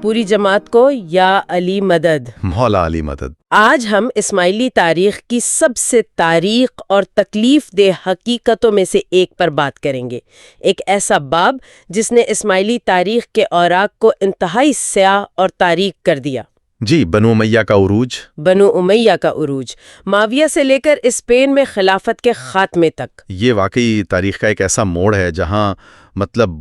پوری جماعت کو یا علی مدد، مولا علی مدد۔ آج ہم اسماعیلی تاریخ کی سب سے تاریخ اور تکلیف دہ حقیقتوں میں سے ایک پر بات کریں گے، ایک ایسا باب جس نے اسماعیلی تاریخ کے اوراق کو انتہائی سیاہ اور تاریک کر دیا۔ جی، بنو امیہ کا عروج۔ بنو امیہ کا عروج، معاویہ سے لے کر اسپین میں خلافت کے خاتمے تک۔ یہ واقعی تاریخ کا ایک ایسا موڑ ہے جہاں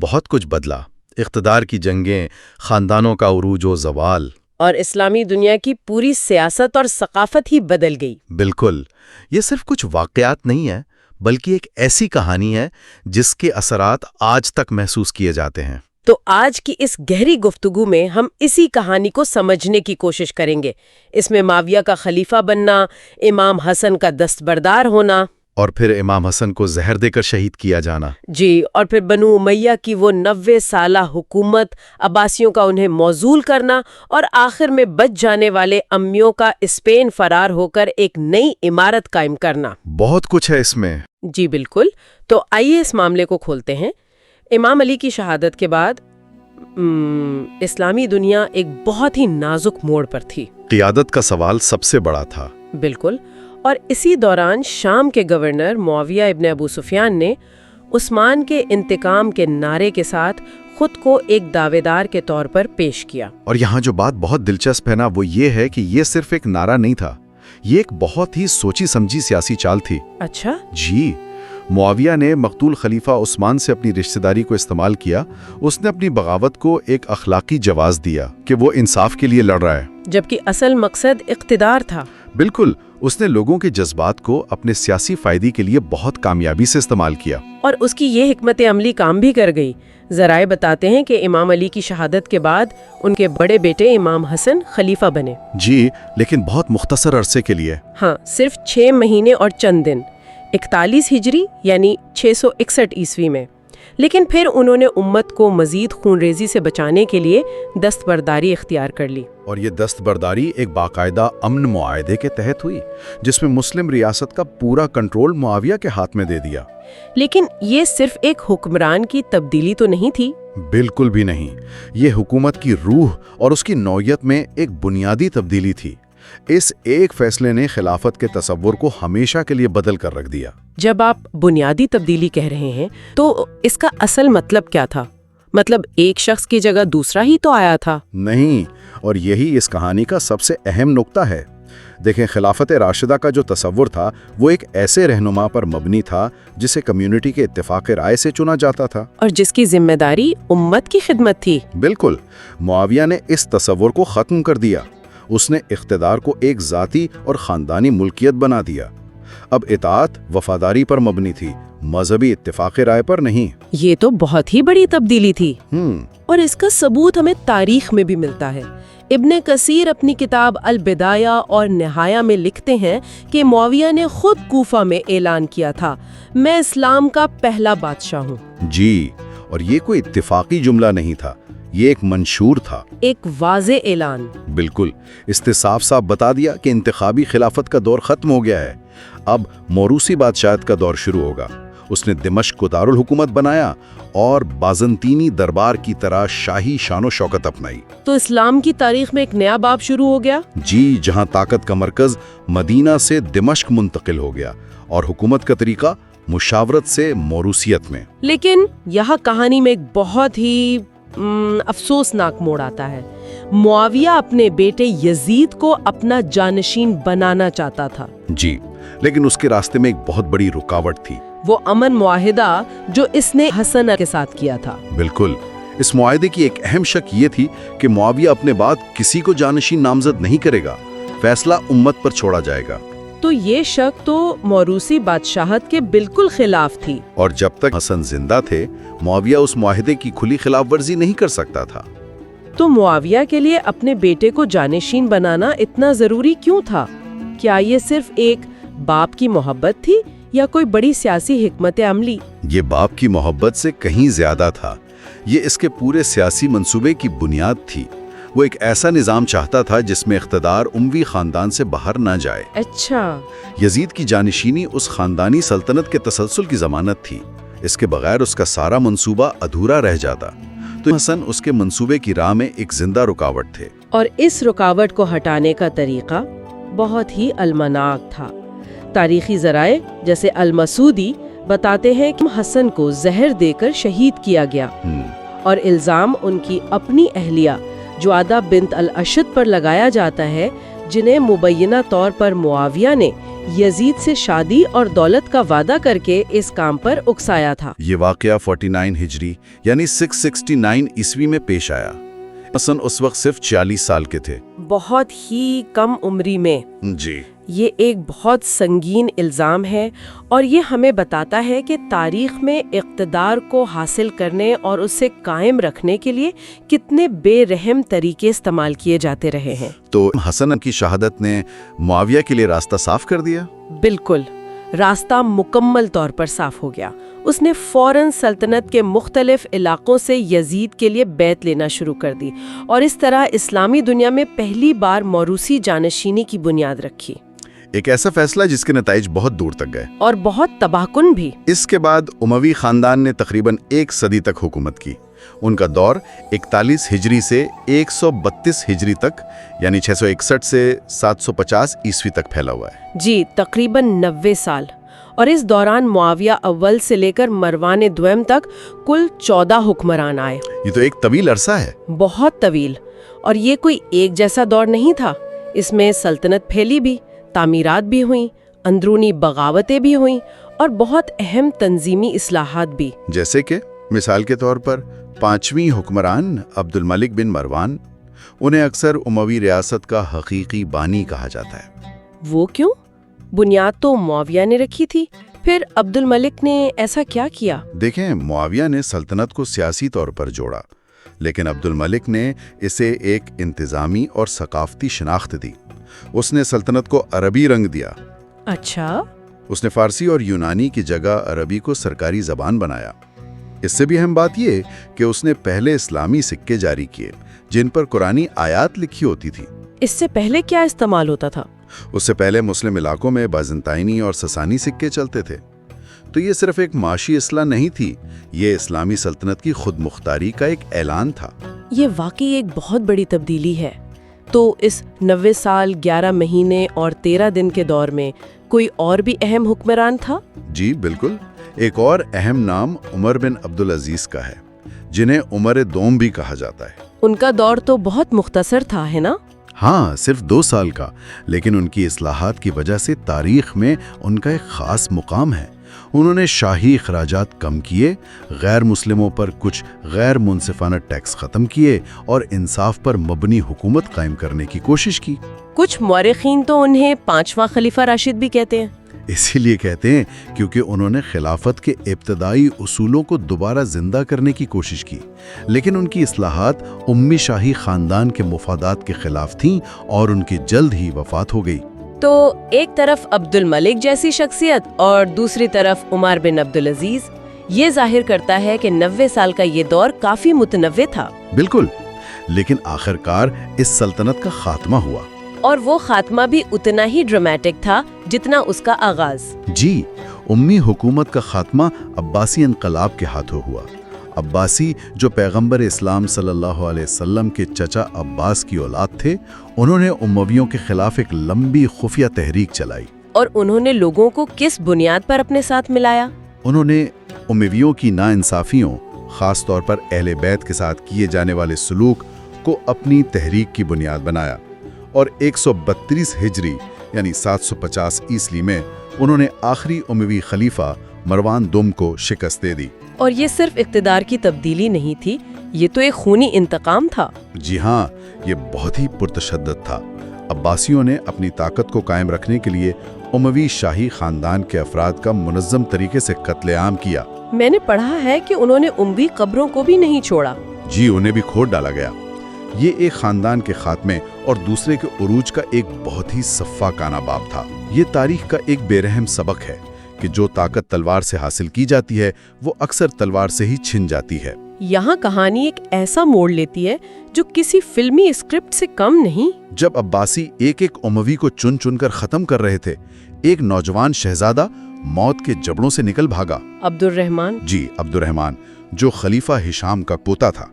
بہت کچھ بدلا، اقتدار کی جنگیں، خاندانوں کا عروج و زوال، اور اسلامی دنیا کی پوری سیاست اور ثقافت ہی بدل گئی۔ بالکل، یہ صرف کچھ واقعات نہیں ہے بلکہ ایک ایسی کہانی ہے جس کے اثرات آج تک محسوس کیے جاتے ہیں۔ تو آج کی اس گہری گفتگو میں ہم اسی کہانی کو سمجھنے کی کوشش کریں گے۔ اس میں معاویہ کا خلیفہ بننا، امام حسن کا دستبردار ہونا، اور پھر امام حسن کو زہر دے کر شہید کیا جانا، جی، اور پھر بنو امیہ کی وہ 90 سالہ حکومت، عباسیوں کا انہیں موصول کرنا، اور آخر میں بچ جانے والے امیوں کا اسپین فرار ہو کر ایک نئی عمارت قائم کرنا۔ بہت کچھ ہے اس میں۔ جی بالکل، تو آئیے اس معاملے کو کھولتے ہیں۔ امام علی کی شہادت کے بعد اسلامی دنیا ایک بہت ہی نازک موڑ پر تھی۔ قیادت کا سوال سب سے بڑا تھا۔ بالکل، اور اسی دوران شام کے گورنر معاویہ ابن ابو سفیان نے عثمان کے انتقام کے نعرے کے ساتھ خود کو ایک دعوے دار کے طور پر پیش کیا۔ اور یہاں جو بات بہت دلچسپ ہے نا، وہ یہ ہے کہ یہ صرف ایک نعرہ نہیں تھا، یہ ایک بہت ہی سوچی سمجھی سیاسی چال تھی۔ اچھا؟ جی، معاویہ نے مقتول خلیفہ عثمان سے اپنی رشتہ داری کو استعمال کیا۔ اس نے اپنی بغاوت کو ایک اخلاقی جواز دیا کہ وہ انصاف کے لیے لڑ رہا ہے، جبکہ اصل مقصد اقتدار تھا۔ بالکل، اس نے لوگوں کے جذبات کو اپنے سیاسی فائدے کے لیے بہت کامیابی سے استعمال کیا، اور اس کی یہ حکمت عملی کام بھی کر گئی۔ ذرائع بتاتے ہیں کہ امام علی کی شہادت کے بعد ان کے بڑے بیٹے امام حسن خلیفہ بنے۔ جی، لیکن بہت مختصر عرصے کے لیے۔ ہاں، صرف 6 مہینے اور چند دن، 41 ہجری یعنی 661 عیسوی میں۔ لیکن پھر انہوں نے امت کو مزید خونریزی سے بچانے کے لیے دستبرداری اختیار کر لی۔ اور یہ دستبرداری ایک باقاعدہ امن معاہدے کے تحت ہوئی، جس میں مسلم ریاست کا پورا کنٹرول معاویہ کے ہاتھ میں دے دیا۔ لیکن یہ صرف ایک حکمران کی تبدیلی تو نہیں تھی۔ بالکل بھی نہیں، یہ حکومت کی روح اور اس کی نوعیت میں ایک بنیادی تبدیلی تھی۔ اس ایک فیصلے نے خلافت کے تصور کو ہمیشہ کے لیے بدل کر رکھ دیا۔ جب آپ بنیادی تبدیلی کہہ رہے ہیں تو اس کا اصل مطلب کیا تھا؟ مطلب ایک شخص کی جگہ دوسرا ہی تو آیا تھا؟ نہیں، اور یہی اس کہانی کا سب سے اہم نقطہ ہے۔ دیکھیں، خلافت راشدہ کا جو تصور تھا وہ ایک ایسے رہنما پر مبنی تھا جسے کمیونٹی کے اتفاق رائے سے چنا جاتا تھا، اور جس کی ذمہ داری امت کی خدمت تھی۔ بالکل، معاویہ نے اس تصور کو ختم کر دیا۔ اس نے اقتدار کو ایک ذاتی اور خاندانی ملکیت بنا دیا۔ اب اطاعت وفاداری پر مبنی تھی، مذہبی اتفاق رائے پر نہیں۔ یہ تو بہت ہی بڑی تبدیلی تھی، اور اس کا ثبوت ہمیں تاریخ میں بھی ملتا ہے۔ ابن کثیر اپنی کتاب البدایہ اور نہایہ میں لکھتے ہیں کہ معاویہ نے خود کوفہ میں اعلان کیا تھا، میں اسلام کا پہلا بادشاہ ہوں۔ جی، اور یہ کوئی اتفاقی جملہ نہیں تھا، یہ ایک منشور تھا، ایک واضح اعلان۔ بالکل، اس نے صاف صاف بتا دیا کہ انتخابی خلافت کا دور ختم ہو گیا ہے، اب موروثی بادشاہت کا دور شروع ہوگا۔ اس نے دمشق کو دارالحکومت بنایا اور بازنطینی دربار کی طرح شاہی شان و شوکت اپنائی۔ تو اسلام کی تاریخ میں ایک نیا باب شروع ہو گیا۔ جی، جہاں طاقت کا مرکز مدینہ سے دمشق منتقل ہو گیا اور حکومت کا طریقہ مشاورت سے موروثیت میں۔ لیکن یہاں کہانی میں ایک بہت ہی افسوسناک موڑ آتا ہے۔ معاویہ اپنے بیٹے یزید کو اپنا جانشین بنانا چاہتا تھا۔ جی، لیکن اس کے راستے میں ایک بہت بڑی رکاوٹ تھی، وہ امن معاہدہ جو اس نے حسن کے ساتھ کیا تھا۔ بالکل، اس معاہدے کی ایک اہم شک یہ تھی کہ معاویہ اپنے بعد کسی کو جانشین نامزد نہیں کرے گا، فیصلہ امت پر چھوڑا جائے گا۔ تو یہ شک تو موروثی بادشاہت کے بالکل خلاف تھی، اور جب تک حسن زندہ تھے معاویہ اس معاہدے کی کھلی خلاف ورزی نہیں کر سکتا تھا۔ تو معاویہ کے لیے اپنے بیٹے کو جانشین بنانا اتنا ضروری کیوں تھا؟ کیا یہ صرف ایک باپ کی محبت تھی یا کوئی بڑی سیاسی حکمت عملی؟ یہ باپ کی محبت سے کہیں زیادہ تھا، یہ اس کے پورے سیاسی منصوبے کی بنیاد تھی۔ وہ ایک ایسا نظام چاہتا تھا جس میں اقتدار اموی خاندان سے باہر نہ جائے۔ اچھا، یزید کی جانشینی اس خاندانی سلطنت کے تسلسل کی ضمانت تھی، اس کے بغیر اس کا سارا منصوبہ ادھورا رہ جاتا۔ تو حسن اس کے منصوبے کی راہ میں ایک زندہ رکاوٹ تھے۔ اور اس رکاوٹ کو ہٹانے کا طریقہ بہت ہی المناک تھا۔ تاریخی ذرائع جیسے المسعودی بتاتے ہیں کہ حسن کو زہر دے کر شہید کیا گیا، اور الزام ان کی اپنی اہلیہ جعادہ بنت الاشد پر لگایا جاتا ہے، جنہیں مبینہ طور پر معاویہ نے یزید سے شادی اور دولت کا وعدہ کر کے اس کام پر اکسایا تھا۔ یہ واقعہ 49 ہجری یعنی 669 عیسوی میں پیش آیا۔ حسن اس وقت صرف 40 سال کے تھے۔ بہت ہی کم عمری میں۔ جی یہ ایک بہت سنگین الزام ہے، اور یہ ہمیں بتاتا ہے کہ تاریخ میں اقتدار کو حاصل کرنے اور اسے قائم رکھنے کے لیے کتنے بے رحم طریقے استعمال کیے جاتے رہے ہیں۔ تو حسن کی شہادت نے معاویہ کے لیے راستہ صاف کر دیا؟ بالکل، راستہ مکمل طور پر صاف ہو گیا۔ اس نے فوراً سلطنت کے مختلف علاقوں سے یزید کے لیے بیعت لینا شروع کر دی، اور اس طرح اسلامی دنیا میں پہلی بار موروثی جانشینی کی بنیاد رکھی۔ ایک ایسا فیصلہ جس کے نتائج بہت دور تک گئے اور بہت تباہ کن بھی۔ اس کے بعد اموی خاندان نے تقریباً 1 صدی تک حکومت کی۔ ان کا دور 41 ہجری سے 132 ہجری تک یعنی 661 سے 750 عیسوی تک پھیلا ہوا ہے۔ جی، تقریباً 90 سال۔ اور اس دوران معاویہ اول سے لے کر مروان دویم تک کل 14 حکمران آئے۔ یہ تو ایک طویل عرصہ ہے۔ بہت طویل، اور یہ کوئی ایک جیسا دور نہیں تھا۔ اس میں سلطنت پھیلی بھی، تعمیرات بھی ہوئیں، اندرونی بغاوتیں بھی ہوئیں، اور بہت اہم تنظیمی اصلاحات بھی۔ جیسے کہ مثال کے طور پر 5ویں حکمران عبد الملک بن مروان، انہیں اکثر اموی ریاست کا حقیقی بانی کہا جاتا ہے۔ وہ کیوں؟ بنیاد تو معاویہ نے رکھی تھی، پھر عبد الملک نے ایسا کیا کیا؟ دیکھیں، معاویہ نے سلطنت کو سیاسی طور پر جوڑا، لیکن عبد الملک نے اسے ایک انتظامی اور ثقافتی شناخت دی۔ اس نے سلطنت کو عربی رنگ دیا۔ اچھا۔ اس نے فارسی اور یونانی کی جگہ عربی کو سرکاری زبان بنایا۔ اس سے بھی اہم بات یہ کہ اس نے پہلے اسلامی سکے جاری کیے جن پر قرآنی آیات لکھی ہوتی تھی۔ اس سے پہلے کیا استعمال ہوتا تھا؟ اس سے پہلے مسلم علاقوں میں بازنطینی اور سسانی سکے چلتے تھے۔ تو یہ صرف ایک معاشی اصلاح نہیں تھی، یہ اسلامی سلطنت کی خود مختاری کا ایک اعلان تھا۔ یہ واقعی ایک بہت بڑی تبدیلی ہے۔ تو اس 90 سال 11 مہینے اور 13 دن کے دور میں کوئی اور بھی اہم حکمران تھا؟ جی بالکل، ایک اور اہم نام عمر بن عبدالعزیز کا ہے، جنہیں عمر دوم بھی کہا جاتا ہے۔ ان کا دور تو بہت مختصر تھا، ہے نا؟ ہاں، صرف 2 سال کا، لیکن ان کی اصلاحات کی وجہ سے تاریخ میں ان کا ایک خاص مقام ہے۔ انہوں نے شاہی اخراجات کم کیے، غیر مسلموں پر کچھ غیر منصفانہ ٹیکس ختم کیے، اور انصاف پر مبنی حکومت قائم کرنے کی کوشش کی۔ کچھ مورخین تو انہیں 5واں خلیفہ راشد بھی کہتے ہیں۔ اسی لیے کہتے ہیں کیونکہ انہوں نے خلافت کے ابتدائی اصولوں کو دوبارہ زندہ کرنے کی کوشش کی، لیکن ان کی اصلاحات امی شاہی خاندان کے مفادات کے خلاف تھیں اور ان کی جلد ہی وفات ہو گئی۔ تو ایک طرف عبد الملک جیسی شخصیت اور دوسری طرف عمر بن عبدالعزیز، یہ ظاہر کرتا ہے کہ 90 سال کا یہ دور کافی متنوع تھا۔ بالکل، لیکن آخرکار اس سلطنت کا خاتمہ ہوا، اور وہ خاتمہ بھی اتنا ہی ڈرامٹک تھا جتنا اس کا آغاز۔ جی، امی حکومت کا خاتمہ عباسی انقلاب کے ہاتھوں ہوا۔ عباسی جو پیغمبر اسلام صلی اللہ علیہ وسلم کے چچا عباس کی اولاد تھے، انہوں نے امویوں کے خلاف ایک لمبی خفیہ تحریک چلائی۔ اور انہوں نے لوگوں کو کس بنیاد پر اپنے ساتھ ملایا؟ انہوں نے امویوں کی ناانصافیوں، خاص طور پر اہل بیت کے ساتھ کیے جانے والے سلوک کو اپنی تحریک کی بنیاد بنایا، اور 132 ہجری یعنی 750 عیسوی میں انہوں نے آخری اموی خلیفہ مروان دوم کو شکست دے دی۔ اور یہ صرف اقتدار کی تبدیلی نہیں تھی، یہ تو ایک خونی انتقام تھا۔ جی ہاں، یہ بہت ہی پرتشدد تھا۔ عباسیوں نے اپنی طاقت کو قائم رکھنے کے لیے اموی شاہی خاندان کے افراد کا منظم طریقے سے قتل عام کیا۔ میں نے پڑھا ہے کہ انہوں نے اموی قبروں کو بھی نہیں چھوڑا۔ جی، انہیں بھی کھود ڈالا گیا۔ یہ ایک خاندان کے خاتمے اور دوسرے کے عروج کا ایک بہت ہی صفاقانہ باب تھا۔ یہ تاریخ کا ایک بے رحم سبق ہے کہ جو طاقت تلوار سے حاصل کی جاتی ہے وہ اکثر تلوار سے ہی چھن جاتی ہے۔ یہاں کہانی ایک ایسا موڑ لیتی ہے جو کسی فلمی اسکرپٹ سے کم نہیں۔ جب عباسی ایک ایک اموی کو چن چن کر ختم کر رہے تھے، ایک نوجوان شہزادہ موت کے جبڑوں سے نکل بھاگا۔ عبد الرحمن؟ جی، عبد الرحمن، جو خلیفہ ہشام کا پوتا تھا۔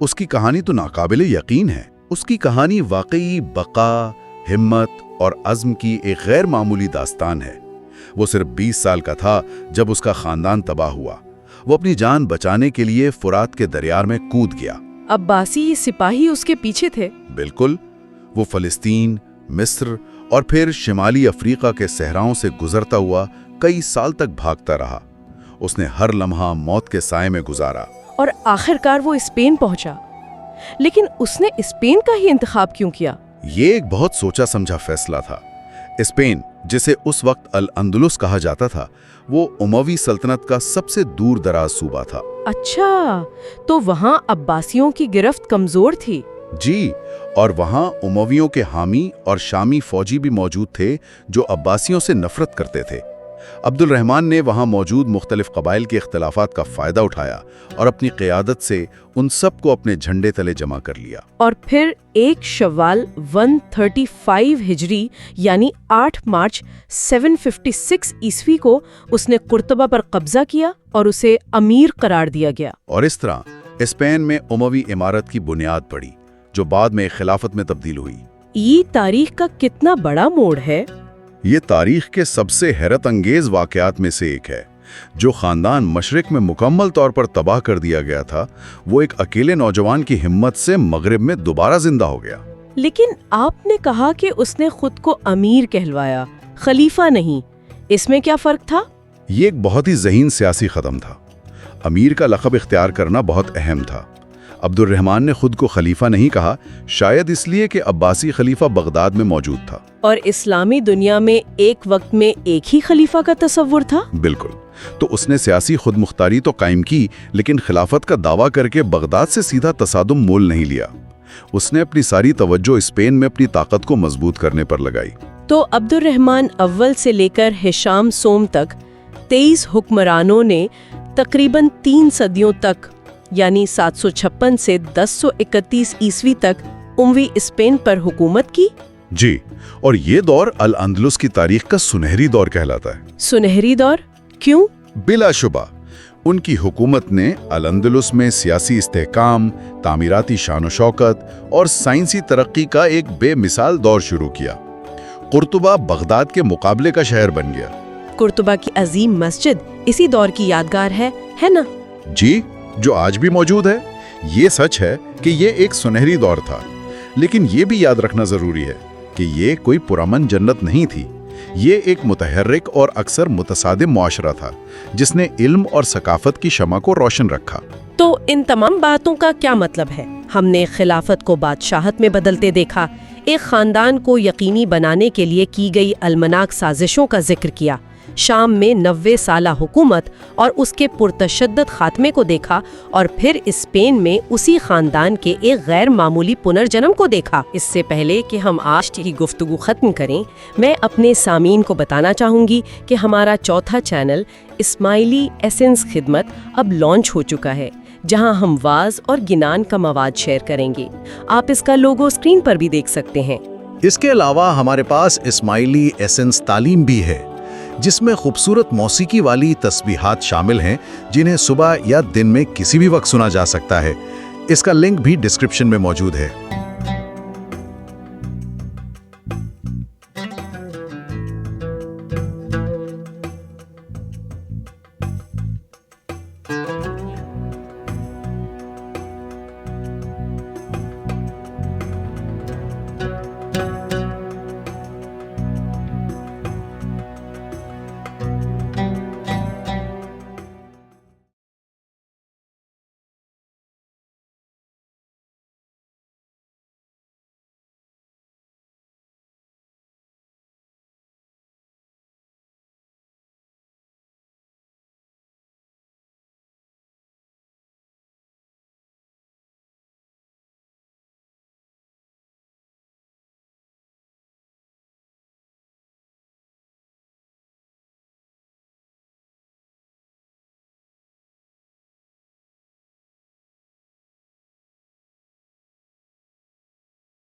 اس کی کہانی تو ناقابل یقین ہے۔ اس کی کہانی واقعی بقا، ہمت اور عزم کی ایک غیر معمولی داستان ہے۔ وہ صرف 20 سال کا تھا جب اس کا خاندان تباہ ہوا۔ وہ اپنی جان بچانے کے لیے فرات کے دریا میں کود گیا۔ عباسی سپاہی اس کے پیچھے تھے؟ بالکل۔ وہ فلسطین، مصر اور پھر شمالی افریقہ کے صحراؤں سے گزرتا ہوا کئی سال تک بھاگتا رہا۔ اس نے ہر لمحہ موت کے سائے میں گزارا، اور آخرکار وہ اسپین پہنچا۔ لیکن اس نے اسپین کا ہی انتخاب کیوں کیا؟ یہ ایک بہت سوچا سمجھا فیصلہ تھا۔ اسپین، جسے اس وقت الاندلس کہا جاتا تھا، وہ اموی سلطنت کا سب سے دور دراز صوبہ تھا۔ اچھا، تو وہاں عباسیوں کی گرفت کمزور تھی؟ جی، اور وہاں امویوں کے حامی اور شامی فوجی بھی موجود تھے جو عباسیوں سے نفرت کرتے تھے۔ عبد الرحمن نے وہاں موجود مختلف قبائل کے اختلافات کا فائدہ اٹھایا اور اپنی قیادت سے ان سب کو اپنے جھنڈے تلے جمع کر لیا۔ اور پھر 1 شوال 135 ہجری یعنی 8 مارچ 756 عیسوی کو اس نے قرطبہ پر قبضہ کیا اور اسے امیر قرار دیا گیا۔ اور اس طرح اسپین میں اموی عمارت کی بنیاد پڑی، جو بعد میں خلافت میں تبدیل ہوئی۔ یہ تاریخ کا کتنا بڑا موڑ ہے؟ یہ تاریخ کے سب سے حیرت انگیز واقعات میں سے ایک ہے۔ جو خاندان مشرق میں مکمل طور پر تباہ کر دیا گیا تھا، وہ ایک اکیلے نوجوان کی ہمت سے مغرب میں دوبارہ زندہ ہو گیا۔ لیکن آپ نے کہا کہ اس نے خود کو امیر کہلوایا، خلیفہ نہیں۔ اس میں کیا فرق تھا؟ یہ ایک بہت ہی ذہین سیاسی قدم تھا۔ امیر کا لقب اختیار کرنا بہت اہم تھا۔ عبد الرحمن نے خود کو خلیفہ نہیں کہا، شاید اس لیے کہ عباسی خلیفہ بغداد میں موجود تھا، اور اسلامی دنیا میں ایک وقت میں ایک ہی خلیفہ کا تصور تھا۔ بالکل۔ تو اس نے سیاسی خود مختاری تو قائم کی، لیکن خلافت کا دعویٰ کر کے بغداد سے سیدھا تصادم مول نہیں لیا۔ اس نے اپنی ساری توجہ اسپین میں اپنی طاقت کو مضبوط کرنے پر لگائی۔ تو عبد الرحمن اول سے لے کر ہشام سوم تک 23 حکمرانوں نے تقریباً 3 صدیوں تک، یعنی 756 سے 1031 عیسوی تک اموی اسپین پر حکومت کی۔ جی، اور یہ دور الاندلس کی تاریخ کا سنہری دور کہلاتا ہے۔ سنہری دور کیوں؟ بلا شبہ ان کی حکومت نے الاندلس میں سیاسی استحکام، تعمیراتی شان و شوکت اور سائنسی ترقی کا ایک بے مثال دور شروع کیا۔ قرطبہ بغداد کے مقابلے کا شہر بن گیا۔ قرطبہ کی عظیم مسجد اسی دور کی یادگار ہے نا؟ جی، جو آج بھی موجود ہے۔ یہ سچ ہے کہ یہ ایک سنہری دور تھا، لیکن یہ بھی یاد رکھنا ضروری ہے کہ یہ کوئی پرامن جنت نہیں تھی۔ یہ ایک متحرک اور اکثر متصادم معاشرہ تھا جس نے علم اور ثقافت کی شمع کو روشن رکھا۔ تو ان تمام باتوں کا کیا مطلب ہے؟ ہم نے خلافت کو بادشاہت میں بدلتے دیکھا، ایک خاندان کو یقینی بنانے کے لیے کی گئی المناک سازشوں کا ذکر کیا، شام میں 90 سالہ حکومت اور اس کے پرتشدد خاتمے کو دیکھا، اور پھر اسپین میں اسی خاندان کے ایک غیر معمولی پنرجنم کو دیکھا۔ اس سے پہلے کہ ہم آج کی گفتگو ختم کریں، میں اپنے سامعین کو بتانا چاہوں گی کہ ہمارا چوتھا چینل اسماعیلی ایسنس خدمت اب لانچ ہو چکا ہے، جہاں ہم واعظ اور گنان کا مواد شیئر کریں گے۔ آپ اس کا لوگو اسکرین پر بھی دیکھ سکتے ہیں۔ اس کے علاوہ ہمارے پاس اسماعیلی ایسنس تعلیم بھی ہے، جس میں خوبصورت موسیقی والی تسبیحات شامل ہیں جنہیں صبح یا دن میں کسی بھی وقت سنا جا سکتا ہے۔ اس کا لنک بھی ڈسکرپشن میں موجود ہے۔